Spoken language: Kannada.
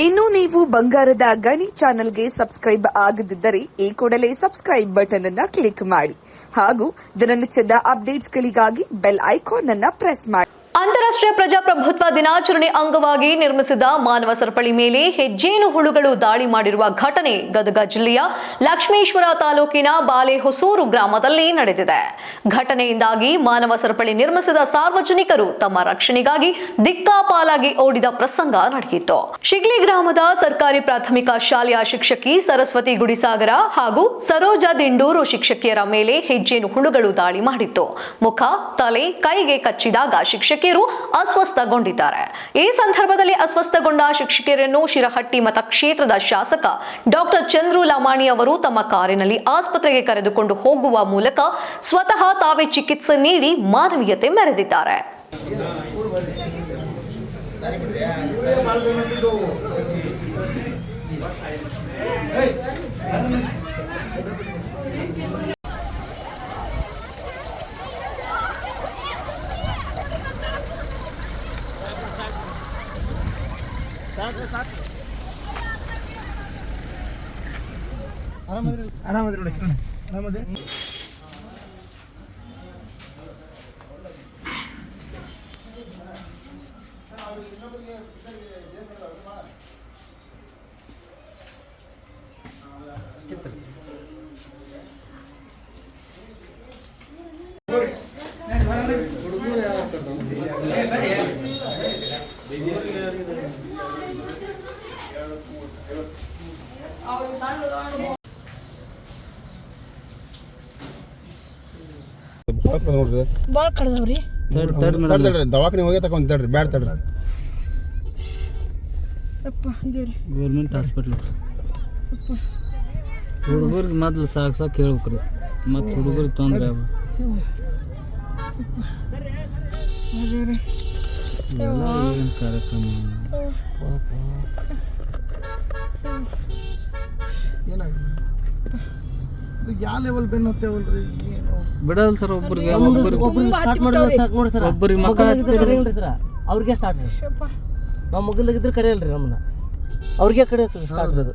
ಇನ್ನು ನೀವು ಬಂಗಾರದ ಗಣಿ ಚಾನೆಲ್ಗೆ ಸಬ್ಸ್ಕ್ರೈಬ್ ಆಗದಿದ್ದರೆ ಈ ಕೂಡಲೇ ಸಬ್ಸ್ಕ್ರೈಬ್ ಬಟನ್ ಅನ್ನು ಕ್ಲಿಕ್ ಮಾಡಿ ಹಾಗೂ ದಿನನಿತ್ಯದ ಅಪ್ಡೇಟ್ಸ್ಗಳಿಗಾಗಿ ಬೆಲ್ ಐಕಾನ್ ಅನ್ನು ಪ್ರೆಸ್ ಮಾಡಿ. ಅಂತಾರಾಷ್ಟ್ರೀಯ ಪ್ರಜಾಪ್ರಭುತ್ವ ದಿನಾಚರಣೆ ಅಂಗವಾಗಿ ನಿರ್ಮಿಸಿದ ಮಾನವ ಸರಪಳಿ ಮೇಲೆ ಹೆಜ್ಜೇನು ಹುಳುಗಳು ದಾಳಿ ಮಾಡಿರುವ ಘಟನೆ ಗದಗ ಜಿಲ್ಲೆಯ ಲಕ್ಷ್ಮೇಶ್ವರ ತಾಲೂಕಿನ ಬಾಲೆಹೊಸೂರು ಗ್ರಾಮದಲ್ಲಿ ನಡೆದಿದೆ. ಘಟನೆಯಿಂದಾಗಿ ಮಾನವ ಸರಪಳಿ ನಿರ್ಮಿಸಿದ ಸಾರ್ವಜನಿಕರು ತಮ್ಮ ರಕ್ಷಣೆಗಾಗಿ ದಿಕ್ಕಾಪಾಲಾಗಿ ಓಡಿದ ಪ್ರಸಂಗ ನಡೆಯಿತು. ಶಿಗ್ಲಿ ಗ್ರಾಮದ ಸರ್ಕಾರಿ ಪ್ರಾಥಮಿಕ ಶಾಲೆಯ ಶಿಕ್ಷಕಿ ಸರಸ್ವತಿ ಗುಡಿಸಾಗರ ಹಾಗೂ ಸರೋಜಾ ದಿಂಡೂರು ಶಿಕ್ಷಕಿಯರ ಮೇಲೆ ಹೆಜ್ಜೇನು ಹುಳುಗಳು ದಾಳಿ ಮಾಡಿತ್ತು. ಮುಖ, ತಲೆ, ಕೈಗೆ ಕಚ್ಚಿದಾಗ ಶಿಕ್ಷಕಿ ಅಸ್ವಸ್ಥಗೊಂಡಿದ್ದಾರೆ. ಈ ಸಂದರ್ಭದಲ್ಲಿ ಅಸ್ವಸ್ಥಗೊಂಡ ಶಿಕ್ಷಕಿಯರನ್ನು ಶಿರಹಟ್ಟಿ ಮತಕ್ಷೇತ್ರದ ಶಾಸಕ ಡಾಕ್ಟರ್ ಚಂದ್ರು ಲಮಾಣಿ ಅವರು ತಮ್ಮ ಕಾರಿನಲ್ಲಿ ಆಸ್ಪತ್ರೆಗೆ ಕರೆದುಕೊಂಡು ಹೋಗುವ ಮೂಲಕ ಸ್ವತಃ ತಾವೇ ಚಿಕಿತ್ಸೆ ನೀಡಿ ಮಾನವೀಯತೆ ಮೆರೆದಿದ್ದಾರೆ. ಬಾಳ ಕಡ್ದವ್ರಿ ದವಾಖಾನೆ ಹೋಗಿ ತಗೊಂಡ್ರಿ ಬ್ಯಾಡ ತಡ್ರಿ ಗೌರ್ಮೆಂಟ್ ಹಾಸ್ಪಿಟ್ಲ್ ಹುಡುಗರಿಗೆ ಮೊದ್ಲು ಸಾಕು ಹೇಳ್ಬೇಕ್ರಿ ಮತ್ತು ಹುಡುಗರಿಗೆ ತೊಂದರೆ ಏನು ಕಾರ್ಯಕ್ರಮ ಯಾವ ಲೆವೆಲ್ ಬೆನ್ನು ಹತ್ತೇವಲ್ರಿ ಬಿಡಲ್ ಸರ್ ಒಬ್ಬರಿಗೆ ಒಬ್ಬರಿಗೆ ಮಕ್ಕ ಅವ್ರಿಗೆ ಸ್ಟಾರ್ಟ್ ನಾವು ಮಗಲಾಗಿದ್ರೆ ಕಡೆಯಲ್ರಿ ನಮ್ಮನ್ನ ಅವ್ರಿಗೆ ಕಡೆ ಸ್ಟಾರ್ಟ್ ಅದು